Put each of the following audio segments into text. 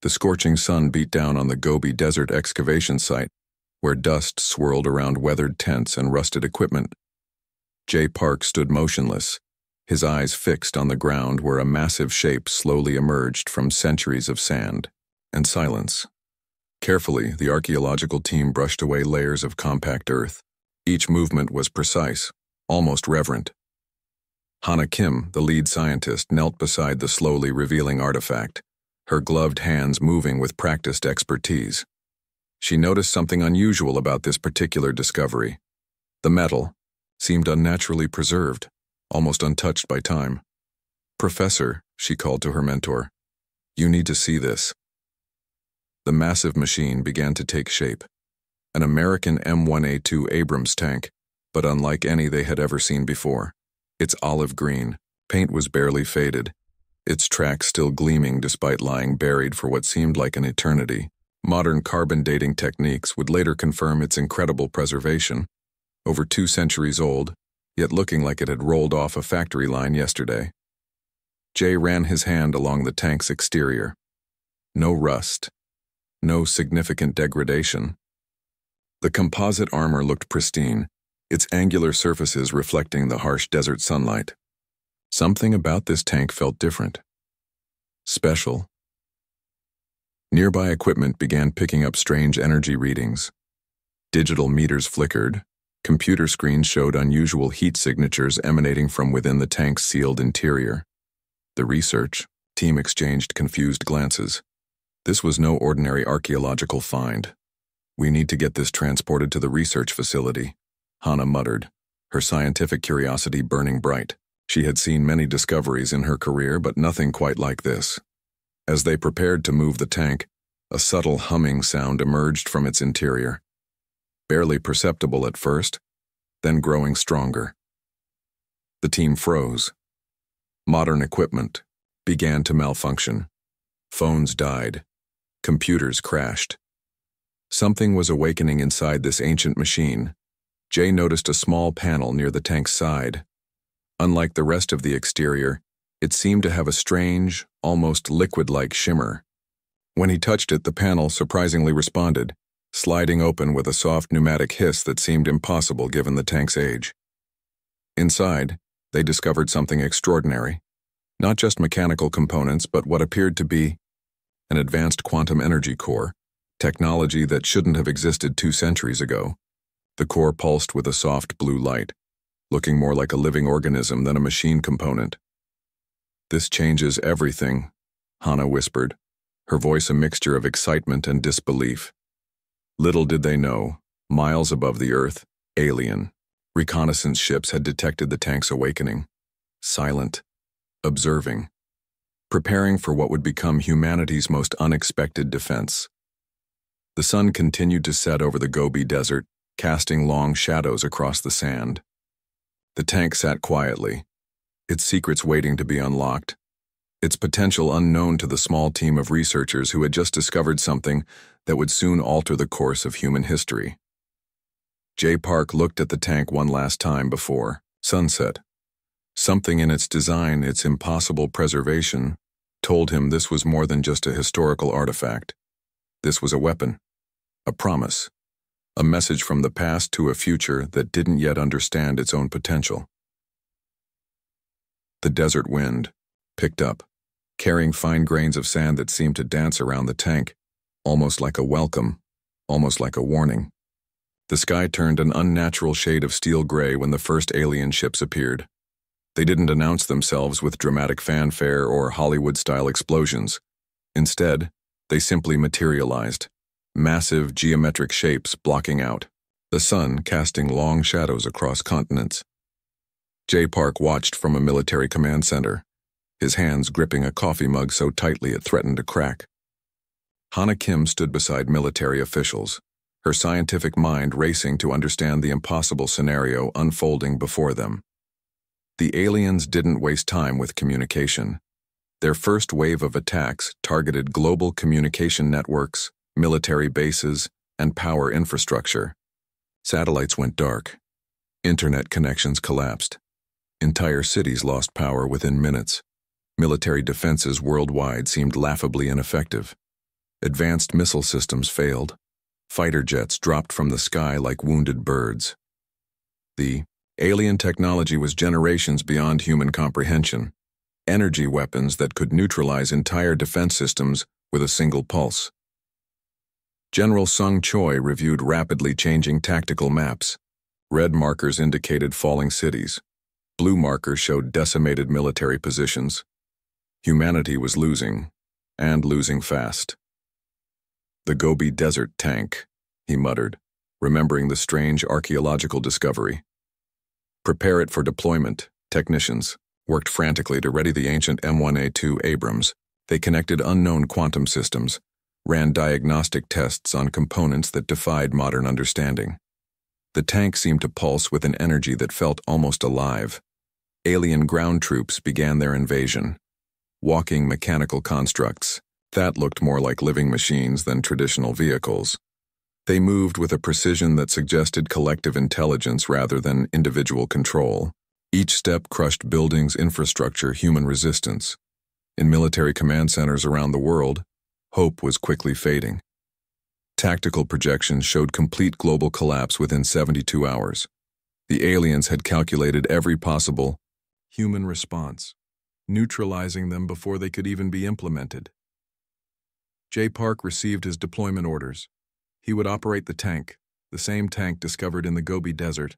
The scorching sun beat down on the Gobi Desert excavation site, where dust swirled around weathered tents and rusted equipment. Jay Park stood motionless, his eyes fixed on the ground where a massive shape slowly emerged from centuries of sand and silence. Carefully, the archaeological team brushed away layers of compact earth. Each movement was precise, almost reverent. Hana Kim, the lead scientist, knelt beside the slowly revealing artifact, her gloved hands moving with practiced expertise. She noticed something unusual about this particular discovery. The metal seemed unnaturally preserved, almost untouched by time. "Professor," she called to her mentor, "you need to see this." The massive machine began to take shape. An American M1A2 Abrams tank, but unlike any they had ever seen before. Its olive green paint was barely faded, its tracks still gleaming despite lying buried for what seemed like an eternity. Modern carbon dating techniques would later confirm its incredible preservation, over 2 centuries old, yet looking like it had rolled off a factory line yesterday. Jay ran his hand along the tank's exterior. No rust, no significant degradation. The composite armor looked pristine, its angular surfaces reflecting the harsh desert sunlight. Something about this tank felt different. Special. Nearby equipment began picking up strange energy readings. Digital meters flickered. Computer screens showed unusual heat signatures emanating from within the tank's sealed interior. The research team exchanged confused glances. This was no ordinary archaeological find. "We need to get this transported to the research facility," Hana muttered, her scientific curiosity burning bright. She had seen many discoveries in her career, but nothing quite like this. As they prepared to move the tank, a subtle humming sound emerged from its interior. Barely perceptible at first, then growing stronger. The team froze. Modern equipment began to malfunction. Phones died. Computers crashed. Something was awakening inside this ancient machine. Jay noticed a small panel near the tank's side. Unlike the rest of the exterior, it seemed to have a strange, almost liquid-like shimmer. When he touched it, the panel surprisingly responded, sliding open with a soft pneumatic hiss that seemed impossible given the tank's age. Inside, they discovered something extraordinary. Not just mechanical components, but what appeared to be an advanced quantum energy core, technology that shouldn't have existed 2 centuries ago. The core pulsed with a soft blue light, looking more like a living organism than a machine component. "This changes everything," Hana whispered, her voice a mixture of excitement and disbelief. Little did they know, miles above the Earth, alien reconnaissance ships had detected the tank's awakening, silent, observing, preparing for what would become humanity's most unexpected defense. The sun continued to set over the Gobi Desert, casting long shadows across the sand. The tank sat quietly, its secrets waiting to be unlocked, its potential unknown to the small team of researchers who had just discovered something that would soon alter the course of human history. Jay Park looked at the tank one last time before sunset. Something in its design, its impossible preservation, told him this was more than just a historical artifact. This was a weapon, a promise, a message from the past to a future that didn't yet understand its own potential. The desert wind picked up, carrying fine grains of sand that seemed to dance around the tank, almost like a welcome, almost like a warning. The sky turned an unnatural shade of steel gray when the first alien ships appeared. They didn't announce themselves with dramatic fanfare or Hollywood-style explosions. Instead, they simply materialized, massive geometric shapes blocking out, the sun casting long shadows across continents. Jay Park watched from a military command center, his hands gripping a coffee mug so tightly it threatened to crack. Hana Kim stood beside military officials, her scientific mind racing to understand the impossible scenario unfolding before them. The aliens didn't waste time with communication. Their first wave of attacks targeted global communication networks, military bases, and power infrastructure. Satellites went dark. Internet connections collapsed. Entire cities lost power within minutes. Military defenses worldwide seemed laughably ineffective. Advanced missile systems failed. Fighter jets dropped from the sky like wounded birds. The alien technology was generations beyond human comprehension. Energy weapons that could neutralize entire defense systems with a single pulse. General Sung Choi reviewed rapidly changing tactical maps. Red markers indicated falling cities. Blue markers showed decimated military positions. Humanity was losing, and losing fast. The Gobi Desert tank, he muttered, remembering the strange archaeological discovery. Prepare it for deployment. Technicians worked frantically to ready the ancient M1A2 Abrams. They connected unknown quantum systems, ran diagnostic tests on components that defied modern understanding. The tank seemed to pulse with an energy that felt almost alive. Alien ground troops began their invasion. Walking mechanical constructs that looked more like living machines than traditional vehicles. They moved with a precision that suggested collective intelligence rather than individual control. Each step crushed buildings, infrastructure, human resistance. In military command centers around the world, hope was quickly fading. Tactical projections showed complete global collapse within 72 hours. The aliens had calculated every possible human response, neutralizing them before they could even be implemented. J. Park received his deployment orders. He would operate the tank, the same tank discovered in the Gobi Desert.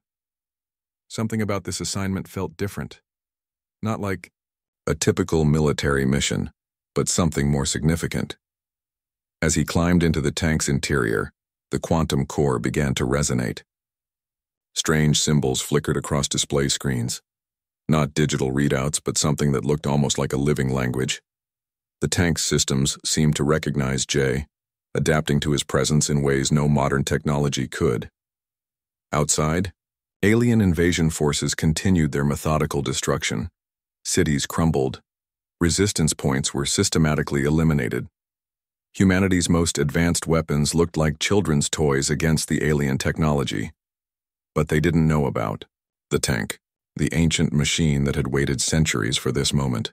Something about this assignment felt different. Not like a typical military mission, but something more significant. As he climbed into the tank's interior, the quantum core began to resonate. Strange symbols flickered across display screens. Not digital readouts, but something that looked almost like a living language. The tank's systems seemed to recognize Jay, adapting to his presence in ways no modern technology could. Outside, alien invasion forces continued their methodical destruction. Cities crumbled. Resistance points were systematically eliminated. Humanity's most advanced weapons looked like children's toys against the alien technology. But they didn't know about the tank, the ancient machine that had waited centuries for this moment.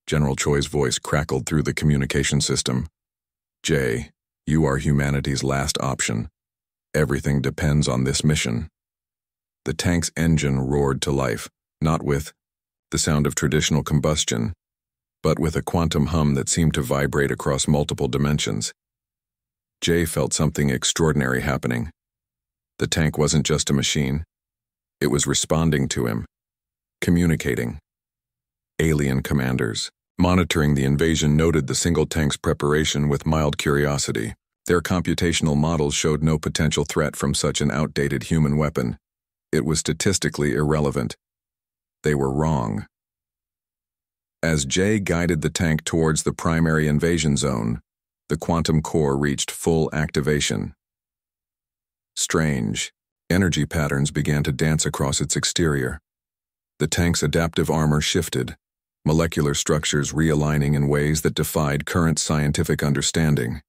General Choi's voice crackled through the communication system. Jay, you are humanity's last option. Everything depends on this mission. The tank's engine roared to life, not with the sound of traditional combustion, but with a quantum hum that seemed to vibrate across multiple dimensions. Jay felt something extraordinary happening. The tank wasn't just a machine. It was responding to him, communicating. Alien commanders, monitoring the invasion, noted the single tank's preparation with mild curiosity. Their computational models showed no potential threat from such an outdated human weapon. It was statistically irrelevant. They were wrong. As Jay guided the tank towards the primary invasion zone, the quantum core reached full activation. Strange energy patterns began to dance across its exterior. The tank's adaptive armor shifted, molecular structures realigning in ways that defied current scientific understanding.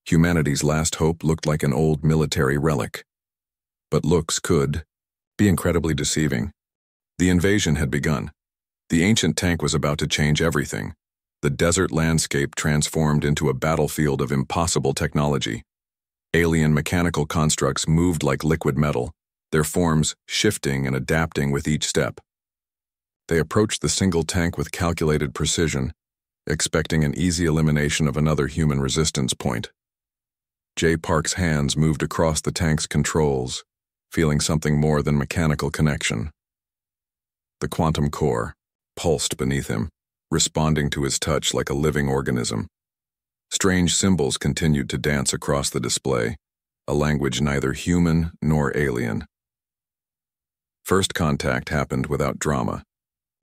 Humanity's last hope looked like an old military relic. But looks could be incredibly deceiving. The invasion had begun. The ancient tank was about to change everything. The desert landscape transformed into a battlefield of impossible technology. Alien mechanical constructs moved like liquid metal, their forms shifting and adapting with each step. They approached the single tank with calculated precision, expecting an easy elimination of another human resistance point. J. Park's hands moved across the tank's controls, feeling something more than mechanical connection. The quantum core pulsed beneath him, responding to his touch like a living organism. Strange symbols continued to dance across the display, a language neither human nor alien. First contact happened without drama.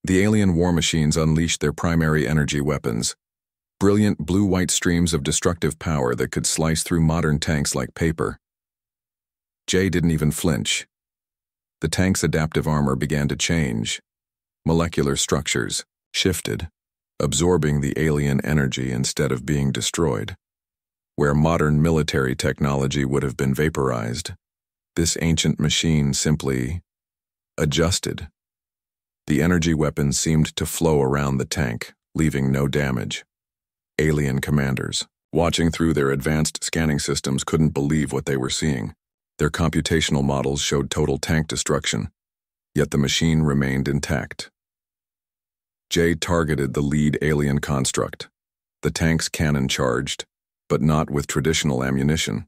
The alien war machines unleashed their primary energy weapons, brilliant blue-white streams of destructive power that could slice through modern tanks like paper. Jay didn't even flinch. The tank's adaptive armor began to change. Molecular structures shifted, absorbing the alien energy instead of being destroyed. Where modern military technology would have been vaporized, this ancient machine simply adjusted. The energy weapons seemed to flow around the tank, leaving no damage. Alien commanders Watching through their advanced scanning systems couldn't believe what they were seeing. Their computational models showed total tank destruction, yet the machine remained intact. Jay targeted the lead alien construct. The tank's cannon charged, but not with traditional ammunition.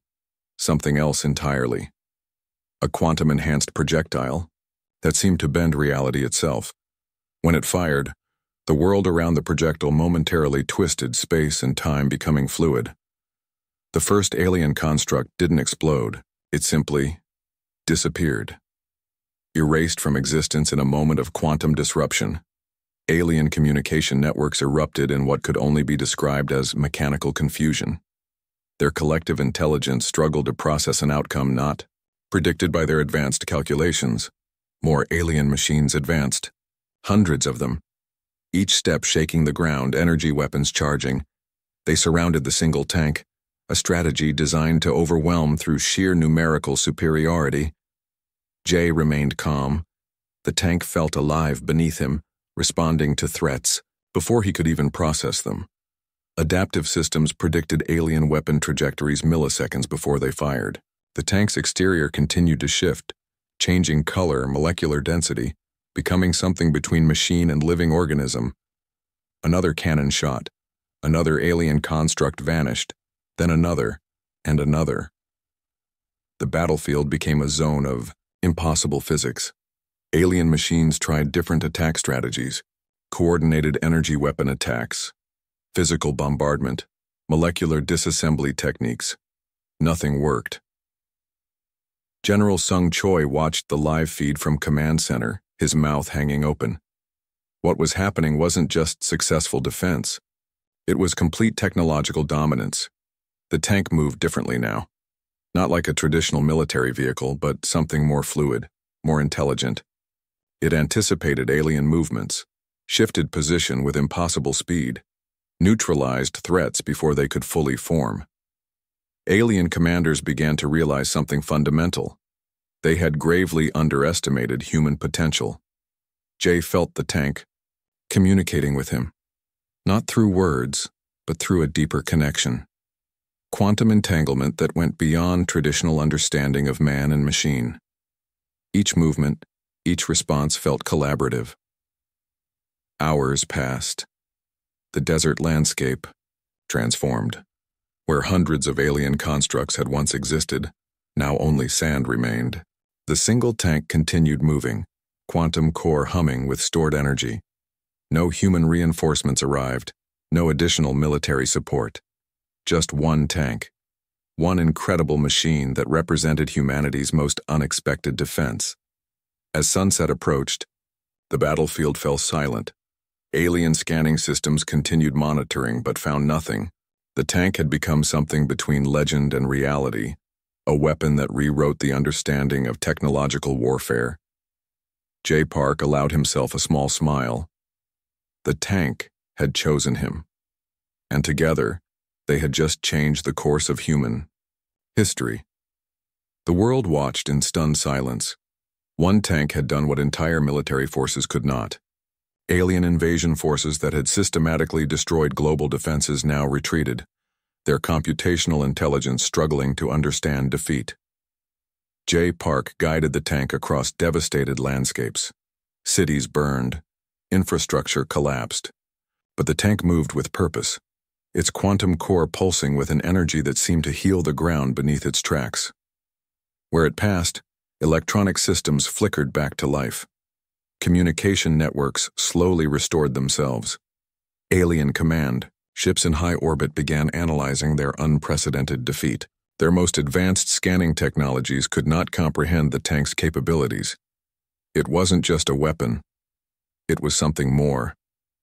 Something else entirely. A quantum-enhanced projectile that seemed to bend reality itself. When it fired, the world around the projectile momentarily twisted, space and time becoming fluid. The first alien construct didn't explode, it simply disappeared. Erased from existence in a moment of quantum disruption, alien communication networks erupted in what could only be described as mechanical confusion. Their collective intelligence struggled to process an outcome not predicted by their advanced calculations. More alien machines advanced, hundreds of them, each step shaking the ground, energy weapons charging. They surrounded the single tank, a strategy designed to overwhelm through sheer numerical superiority. Jay remained calm. The tank felt alive beneath him, responding to threats before he could even process them. Adaptive systems predicted alien weapon trajectories milliseconds before they fired. The tank's exterior continued to shift, changing color, molecular density, becoming something between machine and living organism. Another cannon shot, another alien construct vanished, then another, and another. The battlefield became a zone of impossible physics. Alien machines tried different attack strategies, coordinated energy weapon attacks, physical bombardment, molecular disassembly techniques. Nothing worked. General Sung Choi watched the live feed from Command Center, his mouth hanging open. What was happening wasn't just successful defense. It was complete technological dominance. The tank moved differently now. Not like a traditional military vehicle, but something more fluid, more intelligent. It anticipated alien movements, shifted position with impossible speed, neutralized threats before they could fully form. Alien commanders began to realize something fundamental. They had gravely underestimated human potential. Jay felt the tank communicating with him, not through words, but through a deeper connection. Quantum entanglement that went beyond traditional understanding of man and machine. Each movement, each response felt collaborative. Hours passed. The desert landscape transformed. Where hundreds of alien constructs had once existed, now only sand remained. The single tank continued moving, quantum core humming with stored energy. No human reinforcements arrived, no additional military support. Just one tank, one incredible machine that represented humanity's most unexpected defense. As sunset approached, the battlefield fell silent. Alien scanning systems continued monitoring but found nothing. The tank had become something between legend and reality, a weapon that rewrote the understanding of technological warfare. Jay Park allowed himself a small smile. The tank had chosen him, and together, they had just changed the course of human history. The world watched in stunned silence. One tank had done what entire military forces could not. Alien invasion forces that had systematically destroyed global defenses now retreated, their computational intelligence struggling to understand defeat. Jay Park guided the tank across devastated landscapes. Cities burned, infrastructure collapsed. But the tank moved with purpose, its quantum core pulsing with an energy that seemed to heal the ground beneath its tracks. Where it passed, electronic systems flickered back to life. Communication networks slowly restored themselves. Alien command, ships in high orbit began analyzing their unprecedented defeat. Their most advanced scanning technologies could not comprehend the tank's capabilities. It wasn't just a weapon. It was something more,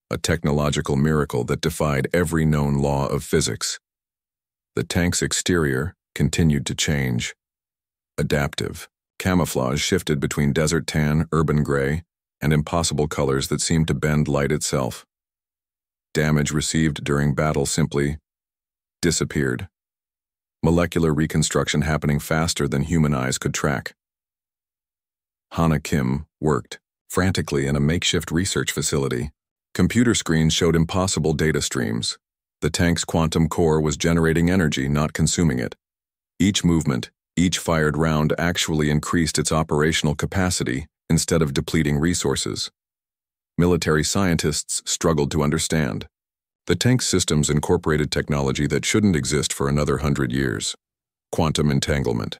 a technological miracle that defied every known law of physics. The tank's exterior continued to change. Adaptive, camouflage shifted between desert tan, urban gray, and impossible colors that seemed to bend light itself. Damage received during battle simply disappeared. Molecular reconstruction happening faster than human eyes could track. Hana Kim worked frantically in a makeshift research facility. Computer screens showed impossible data streams. The tank's quantum core was generating energy, not consuming it. Each movement, each fired round actually increased its operational capacity instead of depleting resources. Military scientists struggled to understand. The tank's systems incorporated technology that shouldn't exist for another 100 years. Quantum entanglement,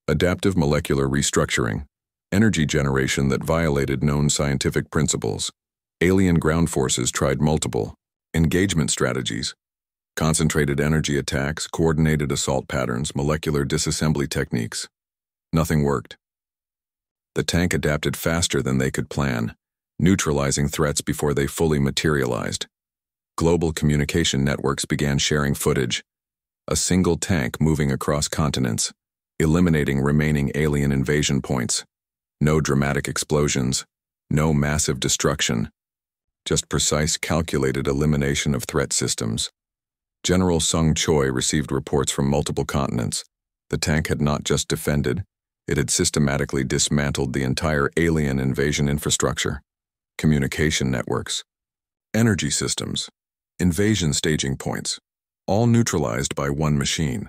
adaptive molecular restructuring, energy generation that violated known scientific principles. Alien ground forces tried multiple engagement strategies, concentrated energy attacks, coordinated assault patterns, molecular disassembly techniques. Nothing worked. The tank adapted faster than they could plan, neutralizing threats before they fully materialized. Global communication networks began sharing footage. A single tank moving across continents, eliminating remaining alien invasion points. No dramatic explosions, no massive destruction, just precise calculated elimination of threat systems. General Sung Choi received reports from multiple continents. The tank had not just defended, it had systematically dismantled the entire alien invasion infrastructure. Communication networks, energy systems, invasion staging points, all neutralized by one machine.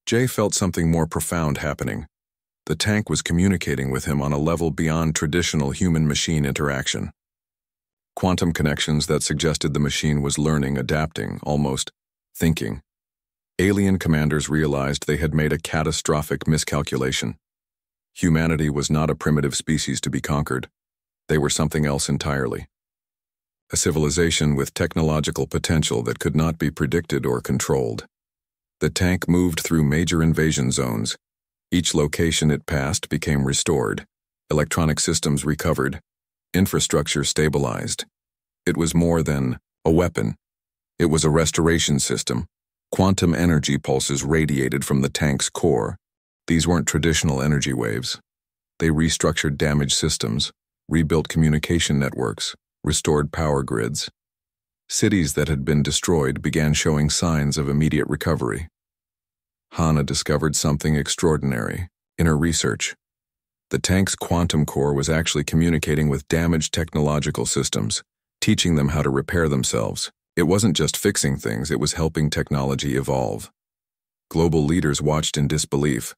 Jay felt something more profound happening. The tank was communicating with him on a level beyond traditional human-machine interaction. Quantum connections that suggested the machine was learning, adapting, almost thinking. Alien commanders realized they had made a catastrophic miscalculation. Humanity was not a primitive species to be conquered. They were something else entirely. A civilization with technological potential that could not be predicted or controlled. The tank moved through major invasion zones. Each location it passed became restored. Electronic systems recovered. Infrastructure stabilized. It was more than a weapon. It was a restoration system. Quantum energy pulses radiated from the tank's core. These weren't traditional energy waves. They restructured damaged systems, rebuilt communication networks, restored power grids. Cities that had been destroyed began showing signs of immediate recovery. Hana discovered something extraordinary in her research. The tank's quantum core was actually communicating with damaged technological systems, teaching them how to repair themselves. It wasn't just fixing things, it was helping technology evolve. Global leaders watched in disbelief.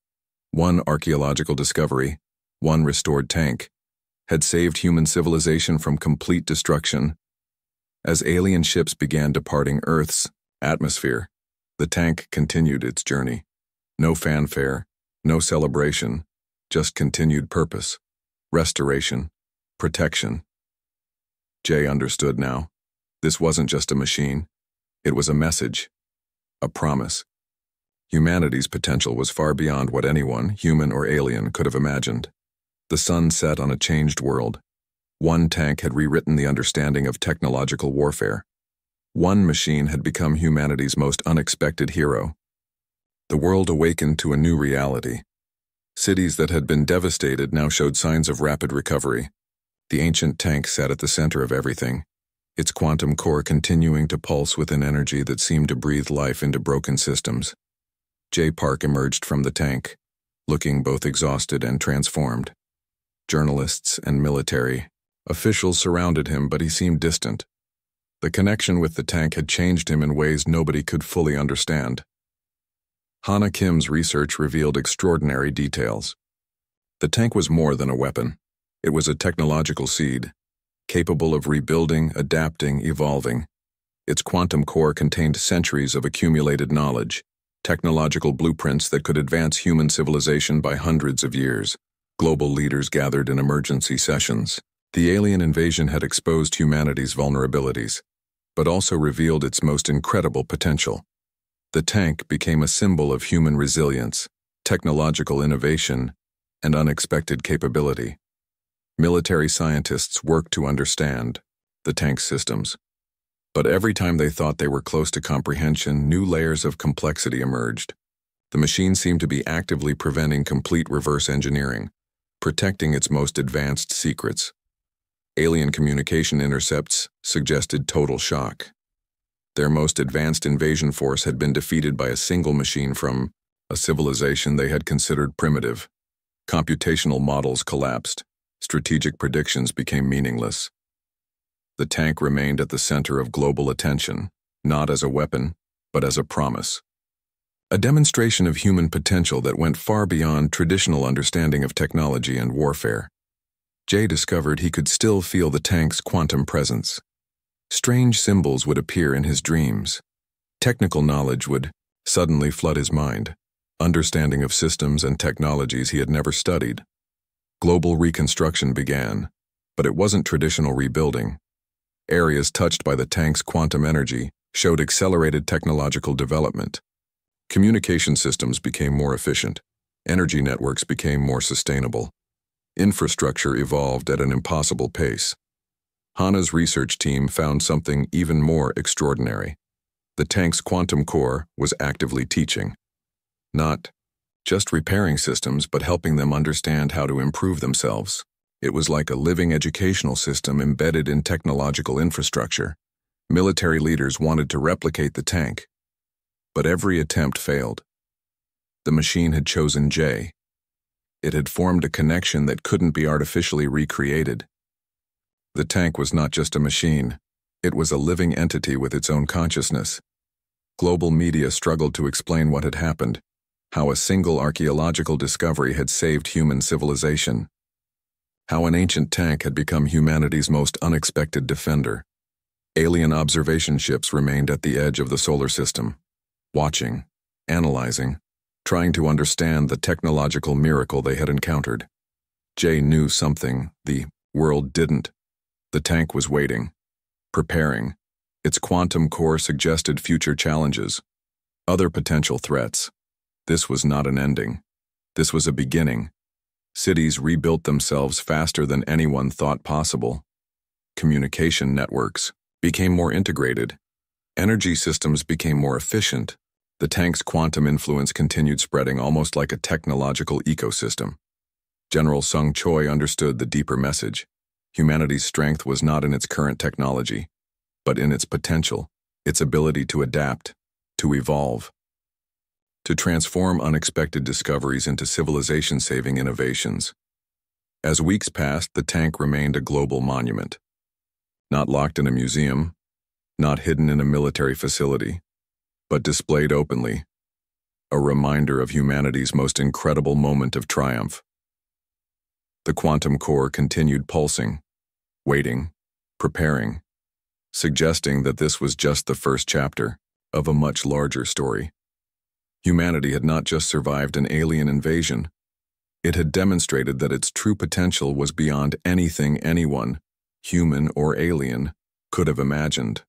One archaeological discovery, one restored tank, had saved human civilization from complete destruction. As alien ships began departing Earth's atmosphere, the tank continued its journey. No fanfare, no celebration, just continued purpose, restoration, protection. Jay understood now. This wasn't just a machine. It was a message, a promise. Humanity's potential was far beyond what anyone, human or alien, could have imagined. The sun set on a changed world. One tank had rewritten the understanding of technological warfare. One machine had become humanity's most unexpected hero. The world awakened to a new reality. Cities that had been devastated now showed signs of rapid recovery. The ancient tank sat at the center of everything, its quantum core continuing to pulse with an energy that seemed to breathe life into broken systems. Jay Park emerged from the tank, looking both exhausted and transformed. Journalists and military officials surrounded him, but he seemed distant. The connection with the tank had changed him in ways nobody could fully understand. Hana Kim's research revealed extraordinary details. The tank was more than a weapon. It was a technological seed, capable of rebuilding, adapting, evolving. Its quantum core contained centuries of accumulated knowledge, technological blueprints that could advance human civilization by hundreds of years. Global leaders gathered in emergency sessions. The alien invasion had exposed humanity's vulnerabilities, but also revealed its most incredible potential. The tank became a symbol of human resilience, technological innovation, and unexpected capability. Military scientists worked to understand the tank's systems. But every time they thought they were close to comprehension, new layers of complexity emerged. The machine seemed to be actively preventing complete reverse engineering, protecting its most advanced secrets. Alien communication intercepts suggested total shock. Their most advanced invasion force had been defeated by a single machine from a civilization they had considered primitive. Computational models collapsed. Strategic predictions became meaningless. The tank remained at the center of global attention, not as a weapon, but as a promise. A demonstration of human potential that went far beyond traditional understanding of technology and warfare. Jay discovered he could still feel the tank's quantum presence. Strange symbols would appear in his dreams. Technical knowledge would suddenly flood his mind, understanding of systems and technologies he had never studied. Global reconstruction began, but it wasn't traditional rebuilding. Areas touched by the tank's quantum energy showed accelerated technological development. Communication systems became more efficient. Energy networks became more sustainable. Infrastructure evolved at an impossible pace. Hana's research team found something even more extraordinary. The tank's quantum core was actively teaching. Not just repairing systems, but helping them understand how to improve themselves. It was like a living educational system embedded in technological infrastructure. Military leaders wanted to replicate the tank, but every attempt failed. The machine had chosen Jay. It had formed a connection that couldn't be artificially recreated. The tank was not just a machine. It was a living entity with its own consciousness. Global media struggled to explain what had happened, how a single archaeological discovery had saved human civilization, how an ancient tank had become humanity's most unexpected defender. Alien observation ships remained at the edge of the solar system, watching, analyzing, trying to understand the technological miracle they had encountered. Jay knew something the world didn't. The tank was waiting, preparing. Its quantum core suggested future challenges, other potential threats. This was not an ending. This was a beginning. Cities rebuilt themselves faster than anyone thought possible. Communication networks became more integrated. Energy systems became more efficient. The tank's quantum influence continued spreading almost like a technological ecosystem. General Sung Choi understood the deeper message. Humanity's strength was not in its current technology, but in its potential, its ability to adapt, to evolve, to transform unexpected discoveries into civilization-saving innovations. As weeks passed, the tank remained a global monument. Not locked in a museum, not hidden in a military facility, but displayed openly, a reminder of humanity's most incredible moment of triumph. The quantum core continued pulsing, waiting, preparing, suggesting that this was just the first chapter of a much larger story. Humanity had not just survived an alien invasion, it had demonstrated that its true potential was beyond anything anyone, human or alien, could have imagined.